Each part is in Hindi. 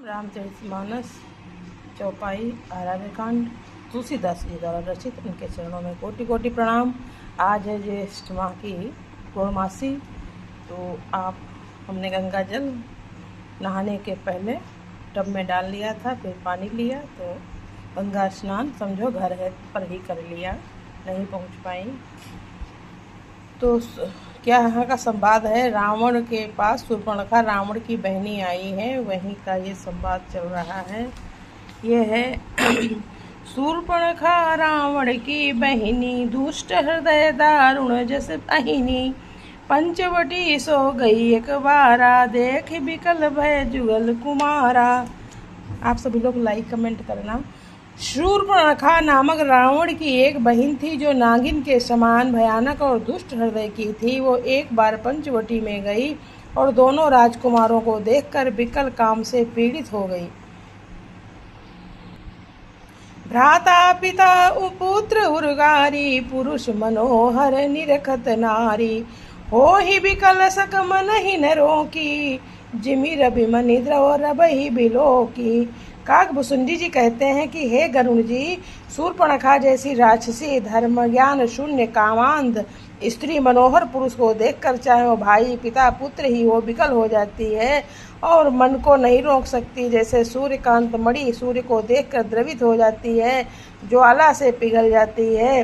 रामचरितमानस चौपाई आराध्य कांड तुलसीदास जी द्वारा रचित। उनके चरणों में कोटि कोटि प्रणाम। आज है ज्येष्ठ माह की पूर्णमासी। तो आप हमने गंगा जल नहाने के पहले टब में डाल लिया था, फिर पानी लिया, तो गंगा स्नान समझो घर है पर ही कर लिया, नहीं पहुंच पाई। तो क्या यहाँ का संवाद है, रावण के पास शूर्पणखा रावण की बहनी आई है, वहीं का ये संवाद चल रहा है। ये है शूर्पणखा रावण की बहनी, दुष्ट हृदय दारुण जस अहिनी, पंचवटी सो गई एक बारा, देख बिकल भय जुगल कुमारा। आप सभी लोग लाइक कमेंट करना। शूर्पणखा नामक रावण की एक बहन थी जो नागिन के समान भयानक और दुष्ट हृदय की थी। वो एक बार पंचवटी में गई और दोनों राजकुमारों को देखकर विकल काम से पीड़ित हो गई। भ्राता पिता पुत्र उर्गारी, पुरुष मनोहर निरखत नारी, हो ही विकल सकम नहीं नरों की, जिमि रबिम निद्र रबहि बिलो की। काकभुसुंडी जी कहते हैं कि हे गरुण जी, शूर्पणखा जैसी राक्षसी धर्म ज्ञान शून्य कामांध स्त्री मनोहर पुरुष को देखकर चाहे वो भाई पिता पुत्र ही हो विकल हो जाती है और मन को नहीं रोक सकती। जैसे सूर्यकांत मणि सूर्य को देखकर द्रवित हो जाती है, ज्वाला से पिघल जाती है।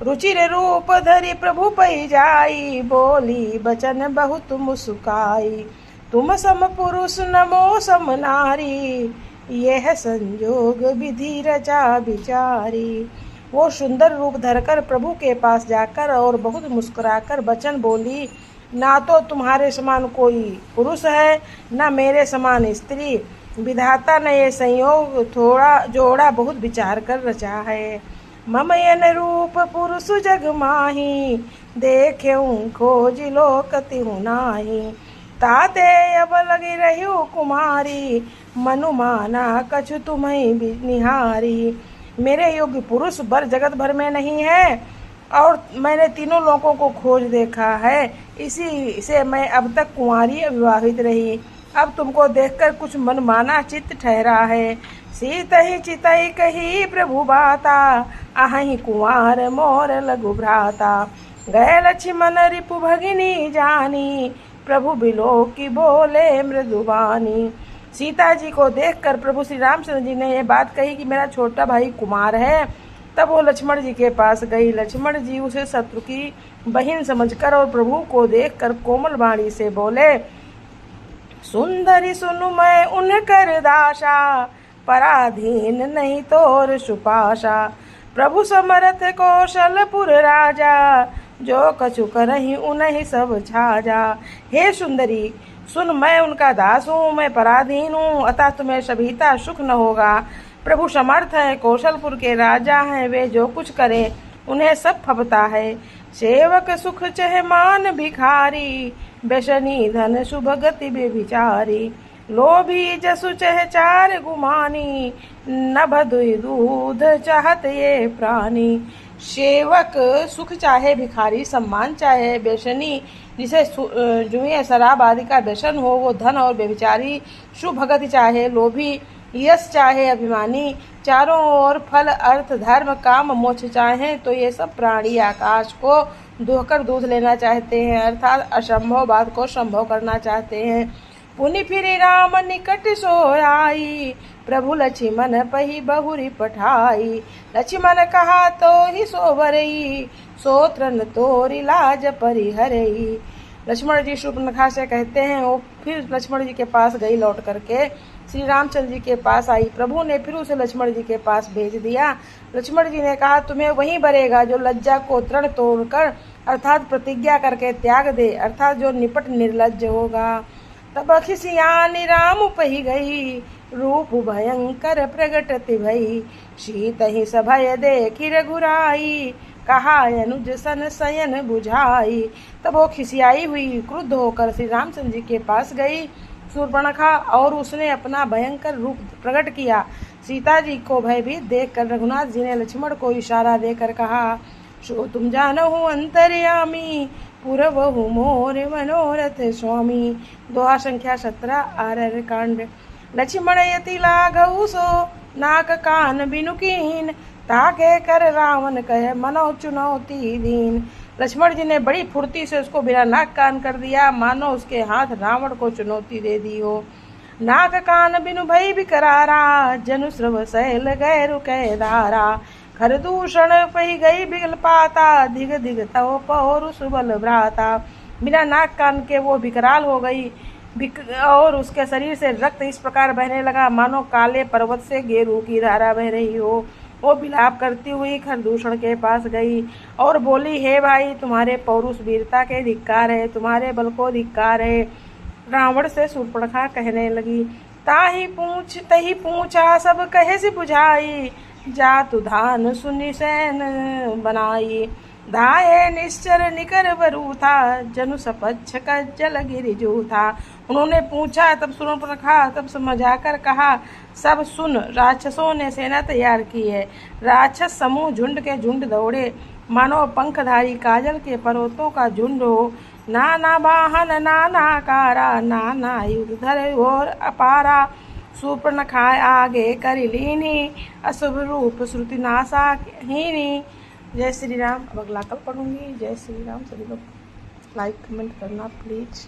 रुचिर रूप धरि प्रभु पै जाई, बोली बचन बहुत मुस्काई, तुम सम पुरुष नमो सम नारी, यह संजोग विधि रचा विचारी। वो सुंदर रूप धरकर प्रभु के पास जाकर और बहुत मुस्कुराकर वचन बोली, ना तो तुम्हारे समान कोई पुरुष है, ना मेरे समान स्त्री। विधाता ने ये संयोग थोड़ा जोड़ा बहुत विचार कर रचा है। ममयन रूप पुरुष जग माही, देख्यूं खोज लोकति नाही, ताते अब लगी रही कुमारी, मनुमाना कछु तुम्हें निहारी। मेरे योग्य पुरुष बर जगत भर में नहीं है और मैंने तीनों लोगों को खोज देखा है, इसी से मैं अब तक कुंवारी अविवाहित रही। अब तुमको देखकर कुछ मनमाना चित्त ठहरा है। सीत ही चितई कही प्रभु बाता, आहहि कुंवार मोर लघु भ्राता, गए लक्ष्मण रिपु भगिनी जानी, प्रभु बिलो की बोले मृदुबानी। सीता जी को देखकर प्रभु श्री रामचंद्र जी ने यह बात कही कि मेरा छोटा भाई कुमार है। तब वो लक्ष्मण जी के पास गई। लक्ष्मण जी उसे शत्रु की बहन समझकर और प्रभु को देखकर कोमल वाणी से बोले, सुंदरी सुनु मैं उनकर दासा, पराधीन नहीं तोर सुपाशा, प्रभु समरथ कौशलपुर राजा, जो कछु करही उन्हीं सब छाजा। हे सुंदरी सुन, मैं उनका दास हूँ, मैं पराधीन हूँ, अतः तुम्हें सभीता सुख न होगा। प्रभु समर्थ है, कौशलपुर के राजा हैं, वे जो कुछ करे उन्हें सब फबता है। सेवक सुख चह मान भिखारी, व्यसनी धन शुभ गति बेविचारी, लोभी जसु चह चार गुमानी, नभ दुई दूध चाहत ये प्राणी। सेवक सुख चाहे, भिखारी सम्मान चाहे, व्यसनी जिसे जुए शराब आदि का व्यसन हो वो धन और व्यभिचारी सुभगति चाहे, लोभी यश चाहे, अभिमानी चारों ओर फल अर्थ धर्म काम मोक्ष चाहे, तो ये सब प्राणी आकाश को दुहकर दूध लेना चाहते हैं, अर्थात असंभव बात को संभव करना चाहते हैं। पुनि फिर राम निकट सोयाई, प्रभु लक्ष्मण पही बहुरी पठाई, लक्ष्मण कहा तो ही सोवरई, सोत्रन तोरी लाज परिहरई। लक्ष्मण जी शूर्पणखा से कहते हैं, वो फिर लक्ष्मण जी के पास गई, लौट करके श्री रामचंद्र जी के पास आई। प्रभु ने फिर उसे लक्ष्मण जी के पास भेज दिया। लक्ष्मण जी ने कहा, तुम्हें वही बरेगा जो लज्जा को तृण तोड़कर अर्थात प्रतिज्ञा करके त्याग दे, अर्थात जो निपट निर्लज्ज होगा। तब खिसियानी राम पही गई, रूप भयंकर प्रगटति भई, शीत ही सभय देखी रघुराई, कहा अनुज सन शयन बुझाई। तब वो खिसियाई हुई क्रुद्ध होकर श्री रामचंद्र जी के पास गई शूर्पणखा, और उसने अपना भयंकर रूप प्रकट किया। सीता जी को भयभीत देखकर रघुनाथ जी ने लक्ष्मण को इशारा देकर कहा, सो तुम जानहु अंतर्यामी, पुरवहु मोर मनोरथ स्वामी। दोहा संख्या 17 आरर कांड। लक्ष्मण यति लाघऊ सो नाक कान बिनु कीन, ताके कर रावण कहे मनो चुनौती दीन। लक्ष्मण जी ने बड़ी फुर्ती से उसको बिना नाक कान कर दिया, मानो उसके हाथ रावण को चुनौती दे दी हो। नाक कान बिनु भई बिकरारा, जनु श्रव शैल गए रुके धारा। खरदूषण पही गई बिगल पाता, दिग दिग तव पौरुष बल भ्राता। बिना नाक कान के वो विकराल हो गई और उसके शरीर से रक्त इस प्रकार बहने लगा मानो काले पर्वत से गेरू की धारा बह रही हो। वो विलाप करती हुई खरदूषण के पास गई और बोली, हे भाई, तुम्हारे पौरुष वीरता के धिक्कार है, तुम्हारे बल को धिक्कार है। रावण से शूर्पणखा कहने लगी, तही पूछा सब कहे से बुझाई, जातु धान सुनि सैन बनाई। धाये निश्चर निकर बरू था, जनु सपच्छ कज्जल गिरिजू था। उन्होंने पूछा, तब शूर्पणखा तब समझाकर कहा, सब सुन, राक्षसों ने सेना तैयार की है। राक्षस समूह झुंड के झुंड दौड़े, मानो पंखधारी काजल के पर्वतों का झुंड हो। नाना वाहन नाना कारा, नाना युग धर और अपारा। शूर्पणखा आगे कर लीनी, अशुभ रूप श्रुति नासा हीनी। जय श्री राम। अब अगला कल पढ़ूंगी। जय श्री राम। सभी लोग लाइक कमेंट करना प्लीज।